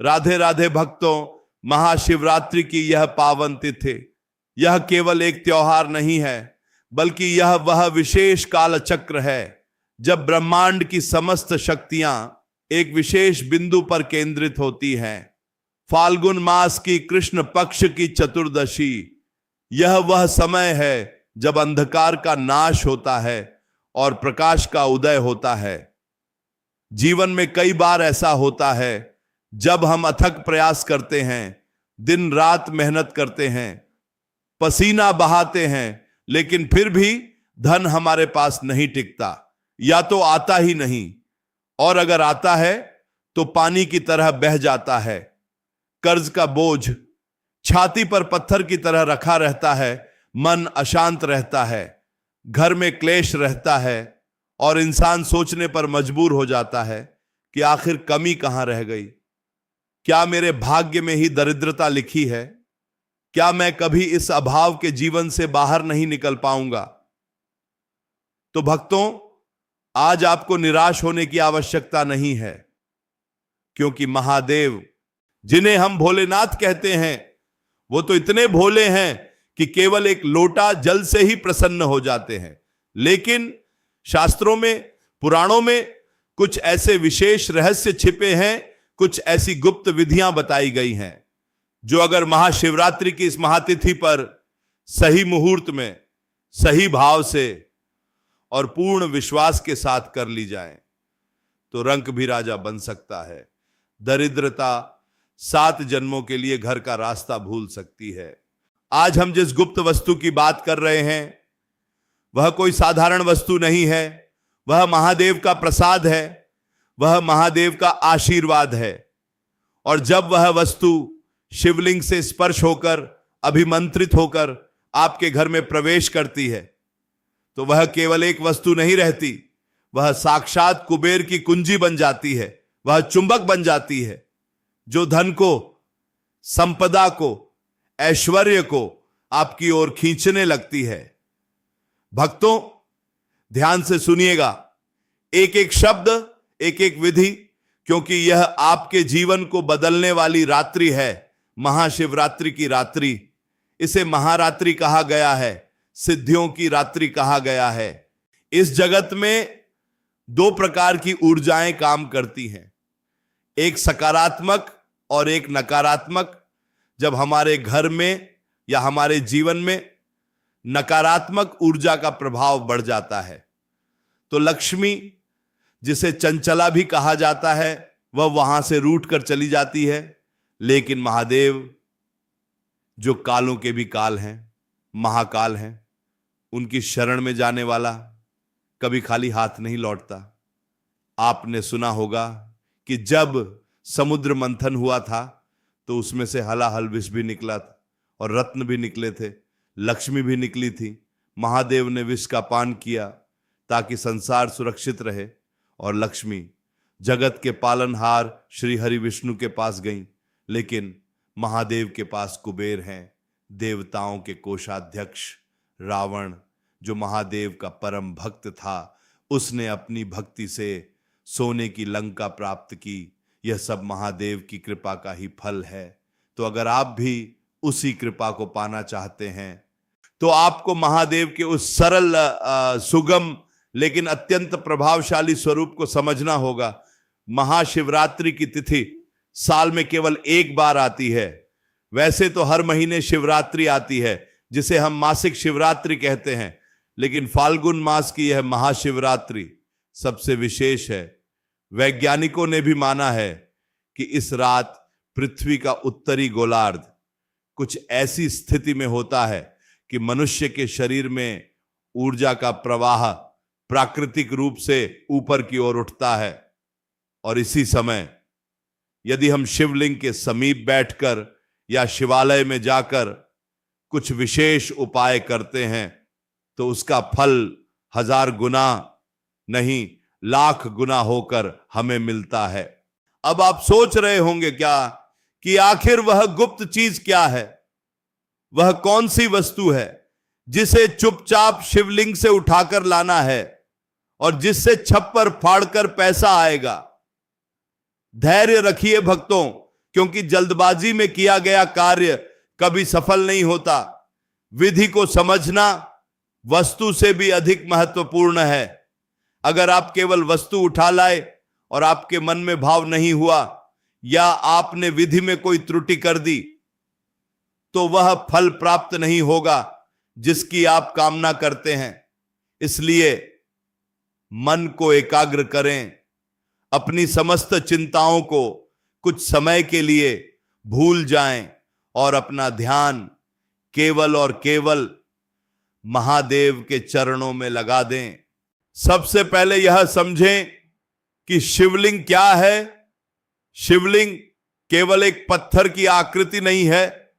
राधे राधे भक्तों, महाशिवरात्रि की यह पावन तिथि, यह केवल एक त्योहार नहीं है, बल्कि यह वह विशेष काल चक्र है जब ब्रह्मांड की समस्त शक्तियां एक विशेष बिंदु पर केंद्रित होती हैं। फाल्गुन मास की कृष्ण पक्ष की चतुर्दशी, यह वह समय है जब अंधकार का नाश होता है और प्रकाश का उदय होता है। जीवन में कई बार ऐसा होता है जब हम अथक प्रयास करते हैं, दिन रात मेहनत करते हैं, पसीना बहाते हैं, लेकिन फिर भी धन हमारे पास नहीं टिकता, या तो आता ही नहीं, और अगर आता है तो पानी की तरह बह जाता है। कर्ज का बोझ छाती पर पत्थर की तरह रखा रहता है, मन अशांत रहता है, घर में क्लेश रहता है और इंसान सोचने पर मजबूर हो जाता है कि आखिर कमी कहां रह गई। क्या मेरे भाग्य में ही दरिद्रता लिखी है? क्या मैं कभी इस अभाव के जीवन से बाहर नहीं निकल पाऊंगा? तो भक्तों, आज आपको निराश होने की आवश्यकता नहीं है, क्योंकि महादेव, जिन्हें हम भोलेनाथ कहते हैं, वो तो इतने भोले हैं कि केवल एक लोटा जल से ही प्रसन्न हो जाते हैं। लेकिन शास्त्रों में, पुराणों में कुछ ऐसे विशेष रहस्य छिपे हैं, कुछ ऐसी गुप्त विधियां बताई गई हैं जो अगर महाशिवरात्रि की इस महातिथि पर सही मुहूर्त में, सही भाव से और पूर्ण विश्वास के साथ कर ली जाए तो रंक भी राजा बन सकता है। दरिद्रता 7 जन्मों के लिए घर का रास्ता भूल सकती है। आज हम जिस गुप्त वस्तु की बात कर रहे हैं वह कोई साधारण वस्तु नहीं है, वह महादेव का प्रसाद है, वह महादेव का आशीर्वाद है। और जब वह वस्तु शिवलिंग से स्पर्श होकर, अभिमंत्रित होकर आपके घर में प्रवेश करती है तो वह केवल एक वस्तु नहीं रहती, वह साक्षात कुबेर की कुंजी बन जाती है, वह चुंबक बन जाती है जो धन को, संपदा को, ऐश्वर्य को आपकी ओर खींचने लगती है। भक्तों, ध्यान से सुनिएगा, एक एक शब्द, एक एक विधि, क्योंकि यह आपके जीवन को बदलने वाली रात्रि है, महाशिवरात्रि की रात्रि। इसे महारात्रि कहा गया है, सिद्धियों की रात्रि कहा गया है। इस जगत में 2 प्रकार की ऊर्जाएं काम करती हैं, एक सकारात्मक और एक नकारात्मक। जब हमारे घर में या हमारे जीवन में नकारात्मक ऊर्जा का प्रभाव बढ़ जाता है तो लक्ष्मी, जिसे चंचला भी कहा जाता है, वह वहां से रूठ कर चली जाती है। लेकिन महादेव, जो कालों के भी काल हैं, महाकाल हैं, उनकी शरण में जाने वाला कभी खाली हाथ नहीं लौटता। आपने सुना होगा कि जब समुद्र मंथन हुआ था तो उसमें से हलाहल विष भी निकला था और रत्न भी निकले थे, लक्ष्मी भी निकली थी। महादेव ने विष का पान किया ताकि संसार सुरक्षित रहे और लक्ष्मी जगत के पालनहार श्री हरि विष्णु के पास गईं। लेकिन महादेव के पास कुबेर हैं, देवताओं के कोषाध्यक्ष रावण, जो महादेव का परम भक्त था, उसने अपनी भक्ति से सोने की लंका प्राप्त की। यह सब महादेव की कृपा का ही फल है। तो अगर आप भी उसी कृपा को पाना चाहते हैं तो आपको महादेव के उस सरल, सुगम लेकिन अत्यंत प्रभावशाली स्वरूप को समझना होगा। महाशिवरात्रि की तिथि साल में केवल एक बार आती है। वैसे तो हर महीने शिवरात्रि आती है, जिसे हम मासिक शिवरात्रि कहते हैं, लेकिन फाल्गुन मास की यह महाशिवरात्रि सबसे विशेष है। वैज्ञानिकों ने भी माना है कि इस रात पृथ्वी का उत्तरी गोलार्ध कुछ ऐसी स्थिति में होता है कि मनुष्य के शरीर में ऊर्जा का प्रवाह प्राकृतिक रूप से ऊपर की ओर उठता है। और इसी समय यदि हम शिवलिंग के समीप बैठकर या शिवालय में जाकर कुछ विशेष उपाय करते हैं तो उसका फल 1000 गुना नहीं, लाख गुना होकर हमें मिलता है। अब आप सोच रहे होंगे क्या कि आखिर वह गुप्त चीज क्या है, वह कौन सी वस्तु है जिसे चुपचाप शिवलिंग से उठाकर लाना है और जिससे छप्पर फाड़कर पैसा आएगा। धैर्य रखिए भक्तों, क्योंकि जल्दबाजी में किया गया कार्य कभी सफल नहीं होता। विधि को समझना वस्तु से भी अधिक महत्वपूर्ण है। अगर आप केवल वस्तु उठा लाए और आपके मन में भाव नहीं हुआ, या आपने विधि में कोई त्रुटि कर दी, तो वह फल प्राप्त नहीं होगा जिसकी आप कामना करते हैं। इसलिए मन को एकाग्र करें, अपनी समस्त चिंताओं को कुछ समय के लिए भूल जाएं और अपना ध्यान केवल और केवल महादेव के चरणों में लगा दें। सबसे पहले यह समझें कि शिवलिंग क्या है। शिवलिंग केवल एक पत्थर की आकृति नहीं है,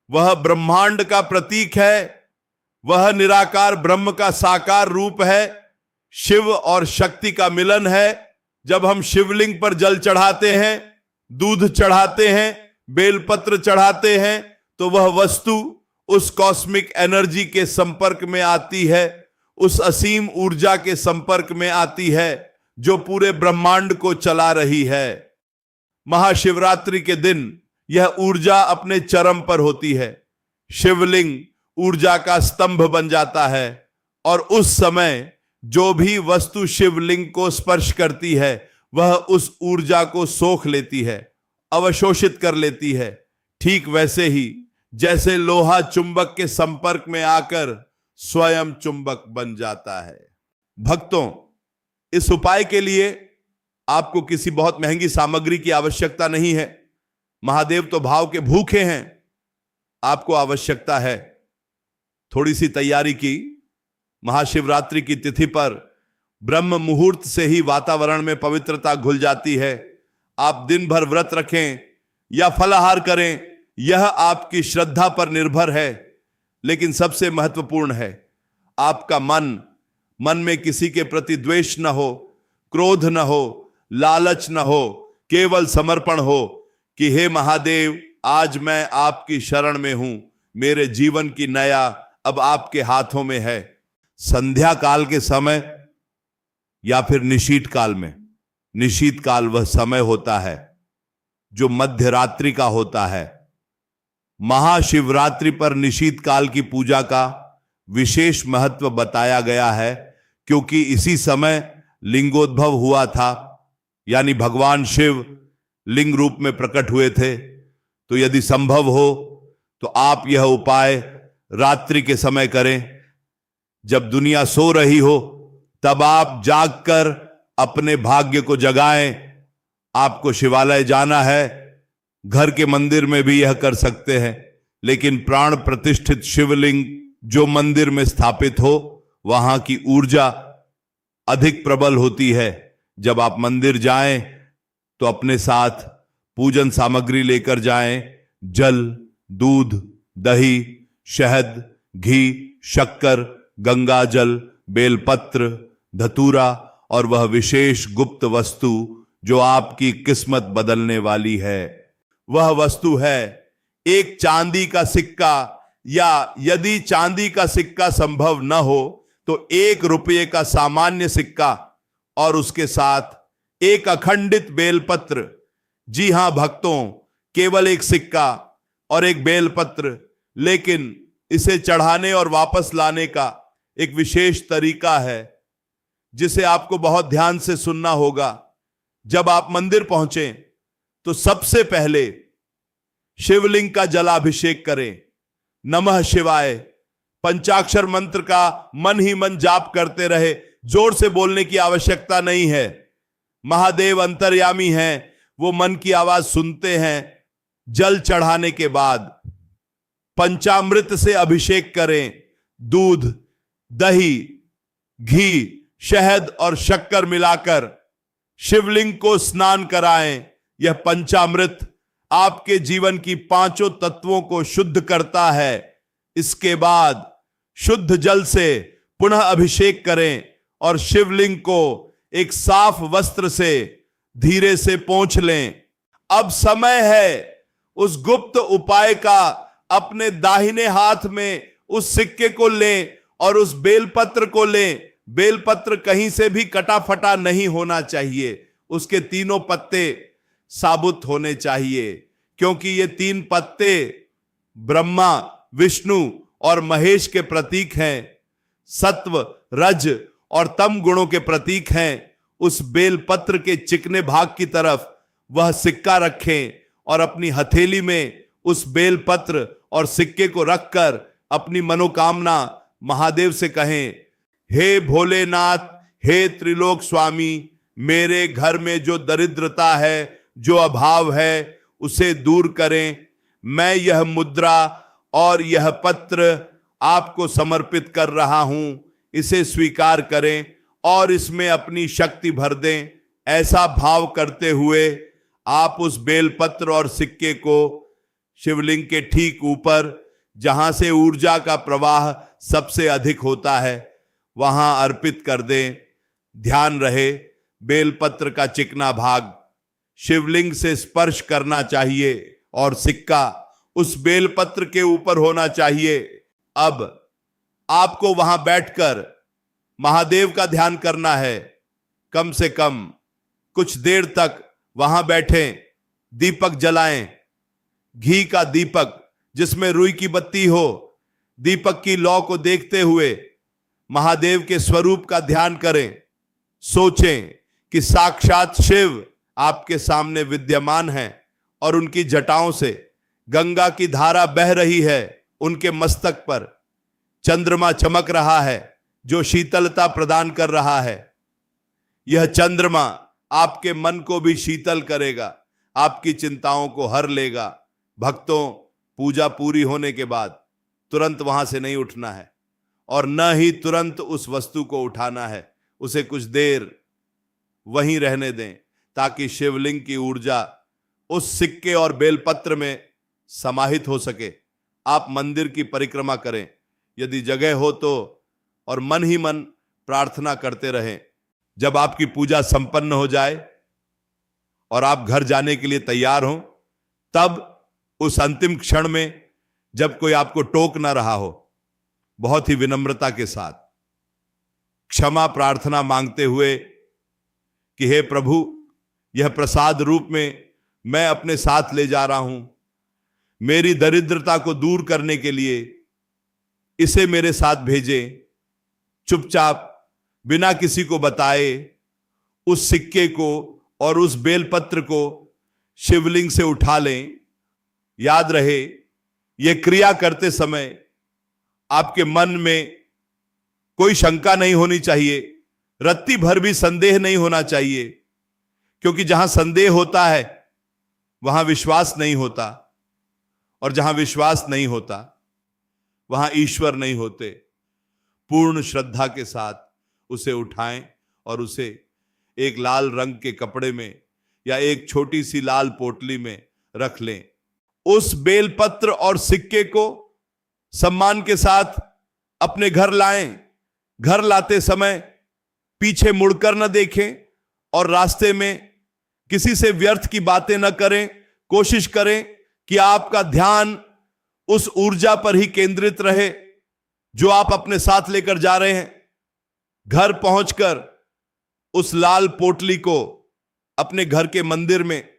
वह ब्रह्मांड का प्रतीक है। वह निराकार ब्रह्म का साकार रूप है, शिव और शक्ति का मिलन है। जब हम शिवलिंग पर जल चढ़ाते हैं, दूध चढ़ाते हैं, बेलपत्र चढ़ाते हैं, तो वह वस्तु उस कॉस्मिक एनर्जी के संपर्क में आती है, उस असीम ऊर्जा के संपर्क में आती है जो पूरे ब्रह्मांड को चला रही है। महाशिवरात्रि के दिन यह ऊर्जा अपने चरम पर होती है। शिवलिंग ऊर्जा का स्तंभ बन जाता है और उस समय जो भी वस्तु शिवलिंग को स्पर्श करती है वह उस ऊर्जा को सोख लेती है, अवशोषित कर लेती है। ठीक वैसे ही जैसे लोहा चुंबक के संपर्क में आकर स्वयं चुंबक बन जाता है। भक्तों, इस उपाय के लिए आपको किसी बहुत महंगी सामग्री की आवश्यकता नहीं है। महादेव तो भाव के भूखे हैं। आपको आवश्यकता है थोड़ी सी तैयारी की। महाशिवरात्रि की तिथि पर ब्रह्म मुहूर्त से ही वातावरण में पवित्रता घुल जाती है। आप दिन भर व्रत रखें या फलाहार करें, यह आपकी श्रद्धा पर निर्भर है। लेकिन सबसे महत्वपूर्ण है आपका मन में किसी के प्रति द्वेष न हो, क्रोध न हो, लालच न हो, केवल समर्पण हो कि हे महादेव, आज मैं आपकी शरण में हूं, मेरे जीवन की नया अब आपके हाथों में है। संध्या काल के समय या फिर निशीत काल में, निशीत काल वह समय होता है जो मध्य रात्रि का होता है। महाशिवरात्रि पर निशीत काल की पूजा का विशेष महत्व बताया गया है, क्योंकि इसी समय लिंगोद्भव हुआ था, यानी भगवान शिव लिंग रूप में प्रकट हुए थे। तो यदि संभव हो तो आप यह उपाय रात्रि के समय करें। जब दुनिया सो रही हो तब आप जागकर अपने भाग्य को जगाएं। आपको शिवालय जाना है, घर के मंदिर में भी यह कर सकते हैं, लेकिन प्राण प्रतिष्ठित शिवलिंग जो मंदिर में स्थापित हो वहां की ऊर्जा अधिक प्रबल होती है। जब आप मंदिर जाएं तो अपने साथ पूजन सामग्री लेकर जाएं। जल, दूध, दही, शहद, घी, शक्कर, गंगा जल, बेलपत्र, धतूरा और वह विशेष गुप्त वस्तु जो आपकी किस्मत बदलने वाली है। वह वस्तु है एक चांदी का सिक्का, या यदि चांदी का सिक्का संभव न हो तो 1 रुपये का सामान्य सिक्का और उसके साथ एक अखंडित बेलपत्र। जी हां भक्तों, केवल एक सिक्का और एक बेलपत्र, लेकिन इसे चढ़ाने और वापस लाने का एक विशेष तरीका है जिसे आपको बहुत ध्यान से सुनना होगा। जब आप मंदिर पहुंचे तो सबसे पहले शिवलिंग का जलाभिषेक करें। नमः शिवाय पंचाक्षर मंत्र का मन ही मन जाप करते रहे, जोर से बोलने की आवश्यकता नहीं है। महादेव अंतर्यामी हैं, वो मन की आवाज सुनते हैं। जल चढ़ाने के बाद पंचामृत से अभिषेक करें। दूध, दही, घी, शहद और शक्कर मिलाकर शिवलिंग को स्नान कराएं। यह पंचामृत आपके जीवन की 5 तत्वों को शुद्ध करता है। इसके बाद शुद्ध जल से पुनः अभिषेक करें और शिवलिंग को एक साफ वस्त्र से धीरे से पोंछ लें। अब समय है उस गुप्त उपाय का। अपने दाहिने हाथ में उस सिक्के को लें और उस बेलपत्र को लें। बेलपत्र कहीं से भी कटा फटा नहीं होना चाहिए, उसके तीनों पत्ते साबुत होने चाहिए, क्योंकि ये तीन पत्ते ब्रह्मा, विष्णु और महेश के प्रतीक हैं, सत्व, रज और तम गुणों के प्रतीक हैं। उस बेल पत्र के चिकने भाग की तरफ वह सिक्का रखें और अपनी हथेली में उस बेल पत्र और सिक्के को रखकर अपनी मनोकामना महादेव से कहें, हे भोलेनाथ, हे त्रिलोक स्वामी, मेरे घर में जो दरिद्रता है, जो अभाव है, उसे दूर करें। मैं यह मुद्रा और यह पत्र आपको समर्पित कर रहा हूं, इसे स्वीकार करें और इसमें अपनी शक्ति भर दें। ऐसा भाव करते हुए आप उस बेलपत्र और सिक्के को शिवलिंग के ठीक ऊपर, जहां से ऊर्जा का प्रवाह सबसे अधिक होता है, वहां अर्पित कर दें। ध्यान रहे, बेलपत्र का चिकना भाग शिवलिंग से स्पर्श करना चाहिए और सिक्का उस बेलपत्र के ऊपर होना चाहिए। अब आपको वहां बैठकर महादेव का ध्यान करना है। कम से कम कुछ देर तक वहां बैठें, दीपक जलाएं, घी का दीपक जिसमें रुई की बत्ती हो। दीपक की लौ को देखते हुए महादेव के स्वरूप का ध्यान करें। सोचें कि साक्षात शिव आपके सामने विद्यमान हैं और उनकी जटाओं से गंगा की धारा बह रही है। उनके मस्तक पर चंद्रमा चमक रहा है जो शीतलता प्रदान कर रहा है। यह चंद्रमा आपके मन को भी शीतल करेगा, आपकी चिंताओं को हर लेगा। भक्तों, पूजा पूरी होने के बाद तुरंत वहां से नहीं उठना है और न ही तुरंत उस वस्तु को उठाना है। उसे कुछ देर वहीं रहने दें ताकि शिवलिंग की ऊर्जा उस सिक्के और बेलपत्र में समाहित हो सके। आप मंदिर की परिक्रमा करें यदि जगह हो तो, और मन ही मन प्रार्थना करते रहें। जब आपकी पूजा संपन्न हो जाए और आप घर जाने के लिए तैयार हों, तब उस अंतिम क्षण में जब कोई आपको टोक ना रहा हो, बहुत ही विनम्रता के साथ क्षमा प्रार्थना मांगते हुए कि हे प्रभु, यह प्रसाद रूप में मैं अपने साथ ले जा रहा हूं, मेरी दरिद्रता को दूर करने के लिए इसे मेरे साथ भेजें। चुपचाप बिना किसी को बताए उस सिक्के को और उस बेलपत्र को शिवलिंग से उठा लें। याद रहे, यह क्रिया करते समय आपके मन में कोई शंका नहीं होनी चाहिए, रत्ती भर भी संदेह नहीं होना चाहिए, क्योंकि जहां संदेह होता है वहां विश्वास नहीं होता, और जहां विश्वास नहीं होता वहां ईश्वर नहीं होते। पूर्ण श्रद्धा के साथ उसे उठाएं और उसे एक लाल रंग के कपड़े में या एक छोटी सी लाल पोटली में रख लें। उस बेलपत्र और सिक्के को सम्मान के साथ अपने घर लाएं। घर लाते समय पीछे मुड़कर न देखें और रास्ते में किसी से व्यर्थ की बातें न करें। कोशिश करें कि आपका ध्यान उस ऊर्जा पर ही केंद्रित रहे जो आप अपने साथ लेकर जा रहे हैं। घर पहुंचकर उस लाल पोटली को अपने घर के मंदिर में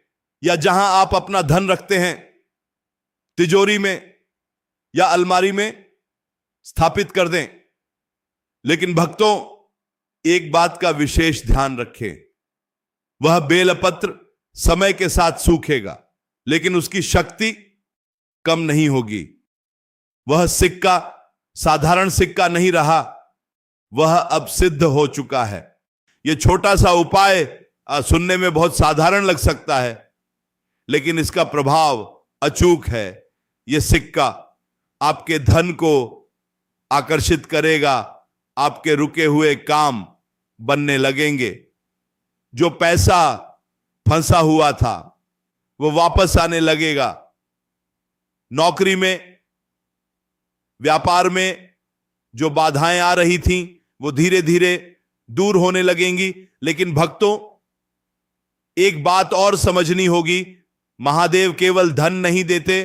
या जहां आप अपना धन रखते हैं, तिजोरी में या अलमारी में स्थापित कर दें। लेकिन भक्तों, एक बात का विशेष ध्यान रखें, वह बेलपत्र समय के साथ सूखेगा लेकिन उसकी शक्ति कम नहीं होगी। वह सिक्का साधारण सिक्का नहीं रहा, वह अब सिद्ध हो चुका है। यह छोटा सा उपाय सुनने में बहुत साधारण लग सकता है, लेकिन इसका प्रभाव अचूक है। यह सिक्का आपके धन को आकर्षित करेगा, आपके रुके हुए काम बनने लगेंगे। जो पैसा फंसा हुआ था वो वापस आने लगेगा। नौकरी में, व्यापार में जो बाधाएं आ रही थीं वो धीरे धीरे दूर होने लगेंगी। लेकिन भक्तों, एक बात और समझनी होगी, महादेव केवल धन नहीं देते,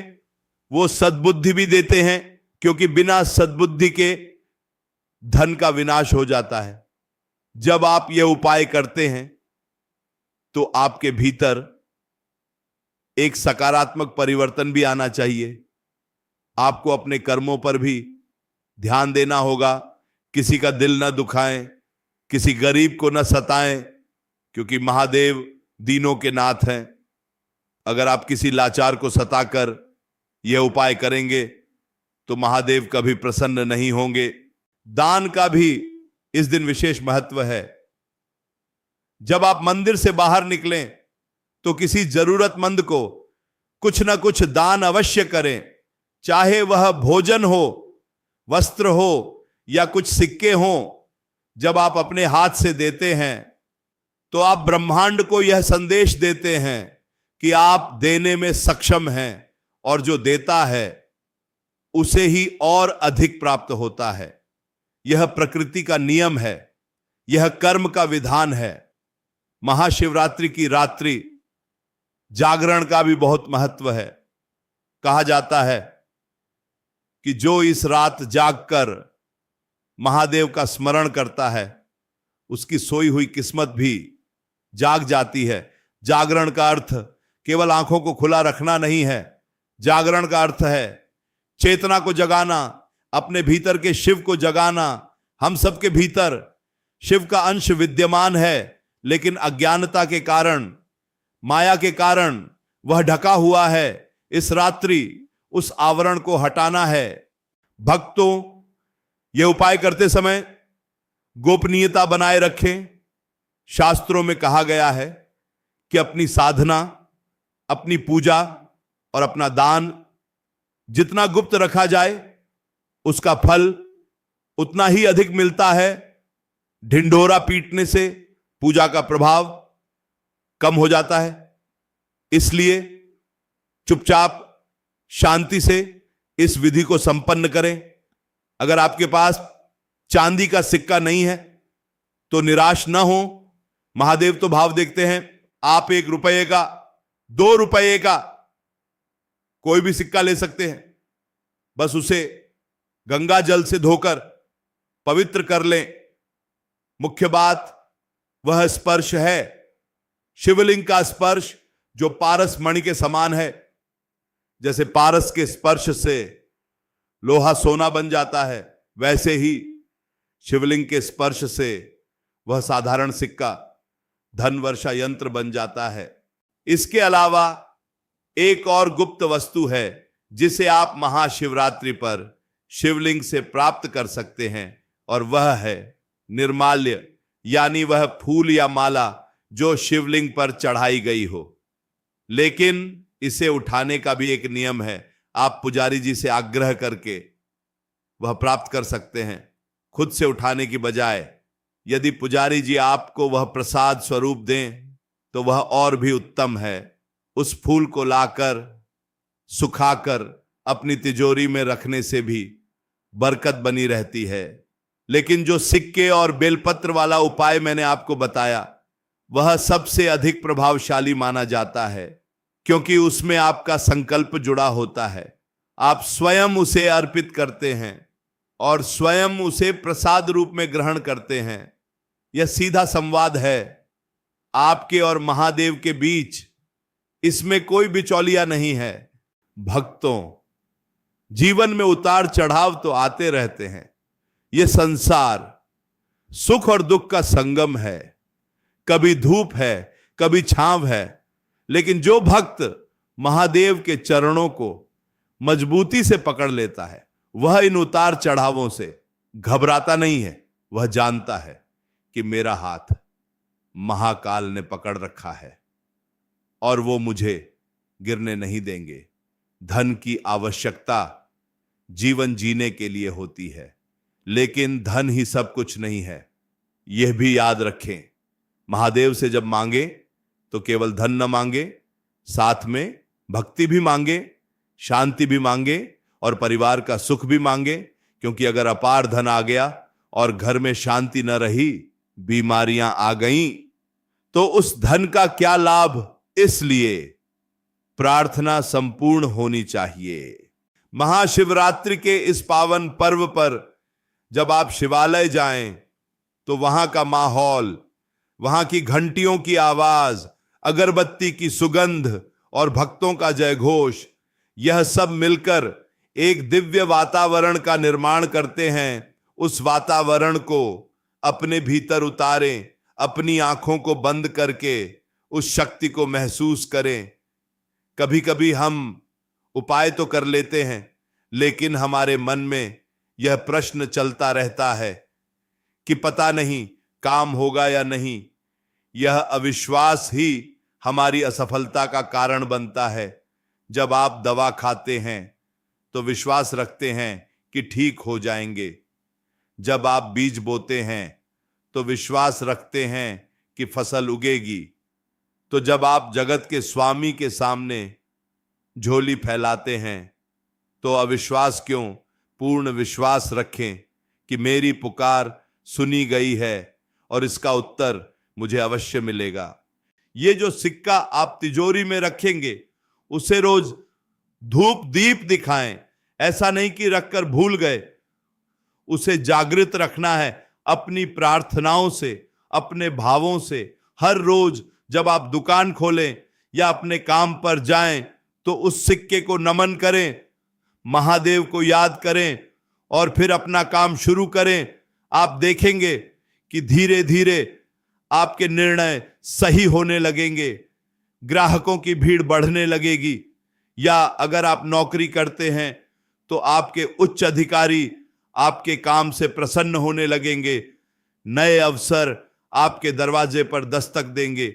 वो सद्बुद्धि भी देते हैं, क्योंकि बिना सद्बुद्धि के धन का विनाश हो जाता है। जब आप ये उपाय करते हैं तो आपके भीतर एक सकारात्मक परिवर्तन भी आना चाहिए। आपको अपने कर्मों पर भी ध्यान देना होगा। किसी का दिल न दुखाएं, किसी गरीब को न सताएं, क्योंकि महादेव दीनों के नाथ हैं। अगर आप किसी लाचार को सताकर यह उपाय करेंगे तो महादेव कभी प्रसन्न नहीं होंगे। दान का भी इस दिन विशेष महत्व है। जब आप मंदिर से बाहर निकलें तो किसी जरूरतमंद को कुछ ना कुछ दान अवश्य करें, चाहे वह भोजन हो, वस्त्र हो या कुछ सिक्के हों। जब आप अपने हाथ से देते हैं तो आप ब्रह्मांड को यह संदेश देते हैं कि आप देने में सक्षम हैं, और जो देता है उसे ही और अधिक प्राप्त होता है। यह प्रकृति का नियम है, यह कर्म का विधान है। महाशिवरात्रि की रात्रि जागरण का भी बहुत महत्व है। कहा जाता है कि जो इस रात जागकर महादेव का स्मरण करता है उसकी सोई हुई किस्मत भी जाग जाती है। जागरण का अर्थ केवल आंखों को खुला रखना नहीं है। जागरण का अर्थ है चेतना को जगाना, अपने भीतर के शिव को जगाना। हम सबके भीतर शिव का अंश विद्यमान है, लेकिन अज्ञानता के कारण, माया के कारण वह ढका हुआ है। इस रात्रि उस आवरण को हटाना है। भक्तों, यह उपाय करते समय गोपनीयता बनाए रखें। शास्त्रों में कहा गया है कि अपनी साधना, अपनी पूजा और अपना दान जितना गुप्त रखा जाए उसका फल उतना ही अधिक मिलता है। ढिंढोरा पीटने से पूजा का प्रभाव कम हो जाता है। इसलिए चुपचाप शांति से इस विधि को संपन्न करें। अगर आपके पास चांदी का सिक्का नहीं है तो निराश न हो। महादेव तो भाव देखते हैं। आप 1 रुपये का, 2 रुपये का कोई भी सिक्का ले सकते हैं। बस उसे गंगा जल से धोकर पवित्र कर लें। मुख्य बात वह स्पर्श है, शिवलिंग का स्पर्श, जो पारस मणि के समान है। जैसे पारस के स्पर्श से लोहा सोना बन जाता है, वैसे ही शिवलिंग के स्पर्श से वह साधारण सिक्का धन वर्षा यंत्र बन जाता है। इसके अलावा एक और गुप्त वस्तु है जिसे आप महाशिवरात्रि पर शिवलिंग से प्राप्त कर सकते हैं, और वह है निर्माल्य, यानी वह फूल या माला जो शिवलिंग पर चढ़ाई गई हो। लेकिन इसे उठाने का भी एक नियम है। आप पुजारी जी से आग्रह करके वह प्राप्त कर सकते हैं, खुद से उठाने की बजाय। यदि पुजारी जी आपको वह प्रसाद स्वरूप दें तो वह और भी उत्तम है। उस फूल को लाकर सुखाकर अपनी तिजोरी में रखने से भी बरकत बनी रहती है। लेकिन जो सिक्के और बेलपत्र वाला उपाय मैंने आपको बताया, वह सबसे अधिक प्रभावशाली माना जाता है, क्योंकि उसमें आपका संकल्प जुड़ा होता है। आप स्वयं उसे अर्पित करते हैं और स्वयं उसे प्रसाद रूप में ग्रहण करते हैं। यह सीधा संवाद है आपके और महादेव के बीच। इसमें कोई बिचौलिया नहीं है। भक्तों, जीवन में उतार चढ़ाव तो आते रहते हैं। यह संसार सुख और दुख का संगम है। कभी धूप है, कभी छांव है। लेकिन जो भक्त महादेव के चरणों को मजबूती से पकड़ लेता है, वह इन उतार चढ़ावों से घबराता नहीं है। वह जानता है कि मेरा हाथ महाकाल ने पकड़ रखा है और वो मुझे गिरने नहीं देंगे। धन की आवश्यकता जीवन जीने के लिए होती है, लेकिन धन ही सब कुछ नहीं है। यह भी याद रखें, महादेव से जब मांगे तो केवल धन न मांगे, साथ में भक्ति भी मांगे, शांति भी मांगे और परिवार का सुख भी मांगे। क्योंकि अगर अपार धन आ गया और घर में शांति न रही, बीमारियां आ गईं, तो उस धन का क्या लाभ। इसलिए प्रार्थना संपूर्ण होनी चाहिए। महाशिवरात्रि के इस पावन पर्व पर जब आप शिवालय जाएं तो वहां का माहौल, वहां की घंटियों की आवाज, अगरबत्ती की सुगंध और भक्तों का जय घोष, यह सब मिलकर एक दिव्य वातावरण का निर्माण करते हैं। उस वातावरण को अपने भीतर उतारें, अपनी आंखों को बंद करके उस शक्ति को महसूस करें। कभी कभी हम उपाय तो कर लेते हैं, लेकिन हमारे मन में यह प्रश्न चलता रहता है कि पता नहीं काम होगा या नहीं। यह अविश्वास ही हमारी असफलता का कारण बनता है। जब आप दवा खाते हैं तो विश्वास रखते हैं कि ठीक हो जाएंगे। जब आप बीज बोते हैं तो विश्वास रखते हैं कि फसल उगेगी। तो जब आप जगत के स्वामी के सामने झोली फैलाते हैं तो अविश्वास क्यों, पूर्ण विश्वास रखें कि मेरी पुकार सुनी गई है और इसका उत्तर मुझे अवश्य मिलेगा। ये जो सिक्का आप तिजोरी में रखेंगे उसे रोज धूप दीप दिखाएं। ऐसा नहीं कि रखकर भूल गए, उसे जागृत रखना है अपनी प्रार्थनाओं से, अपने भावों से। हर रोज जब आप दुकान खोलें या अपने काम पर जाएं तो उस सिक्के को नमन करें, महादेव को याद करें और फिर अपना काम शुरू करें। आप देखेंगे कि धीरे धीरे आपके निर्णय सही होने लगेंगे, ग्राहकों की भीड़ बढ़ने लगेगी। या अगर आप नौकरी करते हैं तो आपके उच्च अधिकारी आपके काम से प्रसन्न होने लगेंगे, नए अवसर आपके दरवाजे पर दस्तक देंगे।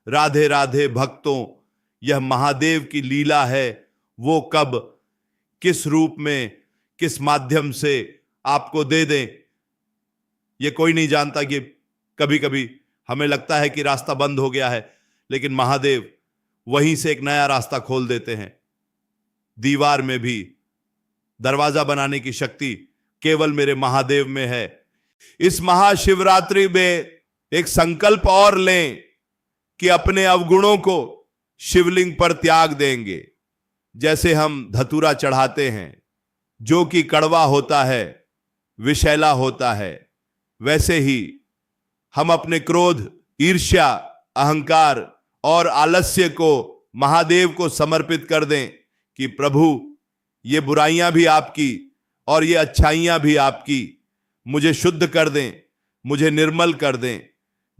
राधे राधे भक्तों, यह महादेव की लीला है। वो कब, किस रूप में, किस माध्यम से आपको दे दें, ये कोई नहीं जानता। कि कभी कभी हमें लगता है कि रास्ता बंद हो गया है, लेकिन महादेव वहीं से एक नया रास्ता खोल देते हैं। दीवार में भी दरवाजा बनाने की शक्ति केवल मेरे महादेव में है। इस महाशिवरात्रि में एक संकल्प और लें कि अपने अवगुणों को शिवलिंग पर त्याग देंगे। जैसे हम धतूरा चढ़ाते हैं जो कि कड़वा होता है, विषैला होता है, वैसे ही हम अपने क्रोध, ईर्ष्या, अहंकार और आलस्य को महादेव को समर्पित कर दें कि प्रभु, ये बुराइयां भी आपकी और ये अच्छाइयां भी आपकी, मुझे शुद्ध कर दें, मुझे निर्मल कर दें।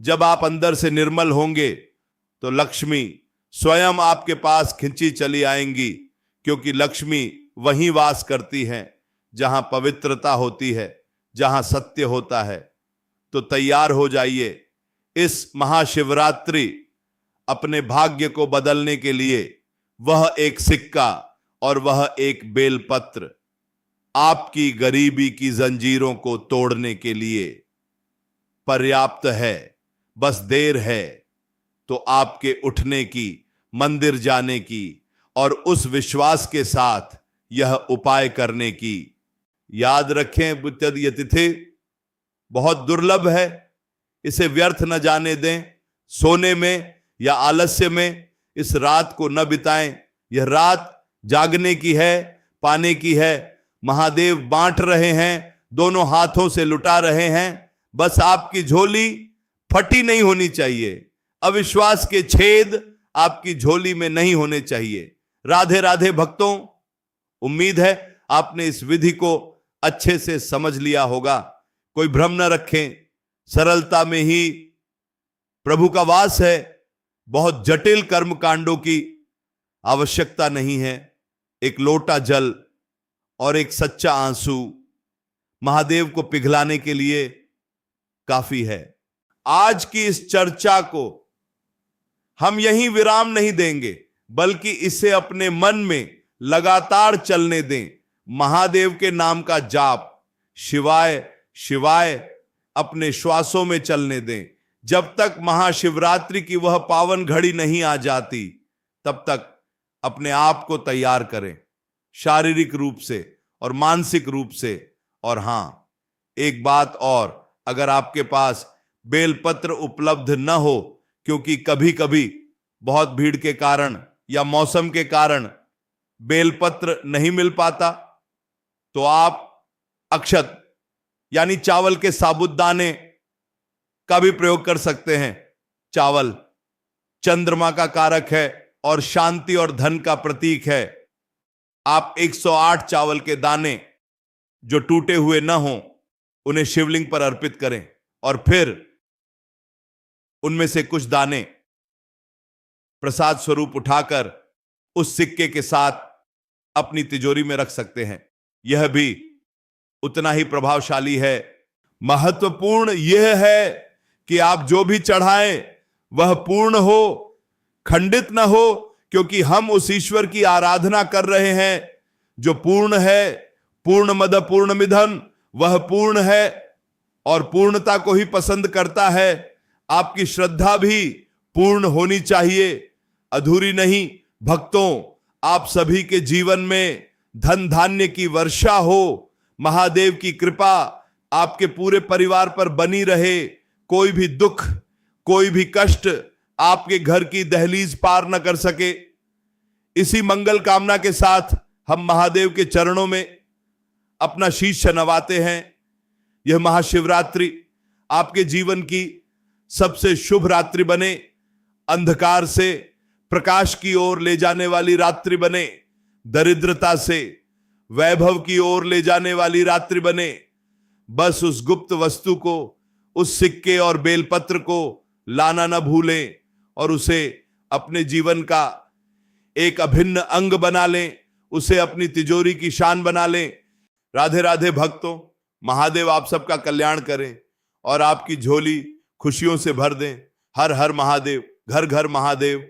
जब आप अंदर से निर्मल होंगे तो लक्ष्मी स्वयं आपके पास खिंची चली आएंगी, क्योंकि लक्ष्मी वहीं वास करती हैं जहां पवित्रता होती है, जहां सत्य होता है। तो तैयार हो जाइए इस महाशिवरात्रि अपने भाग्य को बदलने के लिए। वह एक सिक्का और वह एक बेलपत्र आपकी गरीबी की जंजीरों को तोड़ने के लिए पर्याप्त है। बस देर है तो आपके उठने की, मंदिर जाने की और उस विश्वास के साथ यह उपाय करने की। याद रखें, बुद्ध ये तिथि बहुत दुर्लभ है, इसे व्यर्थ न जाने दें। सोने में या आलस्य में इस रात को न बिताएं। यह रात जागने की है, पाने की है। महादेव बांट रहे हैं, दोनों हाथों से लुटा रहे हैं। बस आपकी झोली फटी नहीं होनी चाहिए, अविश्वास के छेद आपकी झोली में नहीं होने चाहिए। राधे राधे भक्तों, उम्मीद है आपने इस विधि को अच्छे से समझ लिया होगा। कोई भ्रम न रखें, सरलता में ही प्रभु का वास है। बहुत जटिल कर्म कांडों की आवश्यकता नहीं है। एक लोटा जल और एक सच्चा आंसू महादेव को पिघलाने के लिए काफी है। आज की इस चर्चा को हम यहीं विराम नहीं देंगे, बल्कि इसे अपने मन में लगातार चलने दें। महादेव के नाम का जाप शिवाय शिवाय अपने श्वासों में चलने दें। जब तक महाशिवरात्रि की वह पावन घड़ी नहीं आ जाती, तब तक अपने आप को तैयार करें, शारीरिक रूप से और मानसिक रूप से। और हां, एक बात और, अगर आपके पास बेलपत्र उपलब्ध न हो, क्योंकि कभी कभी बहुत भीड़ के कारण या मौसम के कारण बेलपत्र नहीं मिल पाता, तो आप अक्षत यानी चावल के साबुदाने का भी प्रयोग कर सकते हैं। चावल चंद्रमा का कारक है, और शांति और धन का प्रतीक है। आप 108 चावल के दाने जो टूटे हुए न हों उन्हें शिवलिंग पर अर्पित करें और फिर उनमें से कुछ दाने प्रसाद स्वरूप उठाकर उस सिक्के के साथ अपनी तिजोरी में रख सकते हैं। यह भी उतना ही प्रभावशाली है। महत्वपूर्ण यह है कि आप जो भी चढ़ाएं वह पूर्ण हो, खंडित न हो, क्योंकि हम उस ईश्वर की आराधना कर रहे हैं जो पूर्ण है। पूर्णमद पूर्णमिदं, वह पूर्ण है और पूर्णता को ही पसंद करता है। आपकी श्रद्धा भी पूर्ण होनी चाहिए, अधूरी नहीं। भक्तों, आप सभी के जीवन में धन धान्य की वर्षा हो, महादेव की कृपा आपके पूरे परिवार पर बनी रहे। कोई भी दुख, कोई भी कष्ट आपके घर की दहलीज पार न कर सके। इसी मंगल कामना के साथ हम महादेव के चरणों में अपना शीश नवाते हैं। यह महाशिवरात्रि आपके जीवन की सबसे शुभ रात्रि बने, अंधकार से प्रकाश की ओर ले जाने वाली रात्रि बने, दरिद्रता से वैभव की ओर ले जाने वाली रात्रि बने। बस उस गुप्त वस्तु को, उस सिक्के और बेलपत्र को लाना न भूलें और उसे अपने जीवन का एक अभिन्न अंग बना लें, उसे अपनी तिजोरी की शान बना लें। राधे राधे भक्तों, महादेव आप सबका कल्याण करें और आपकी झोली खुशियों से भर दें। हर हर महादेव, घर घर महादेव।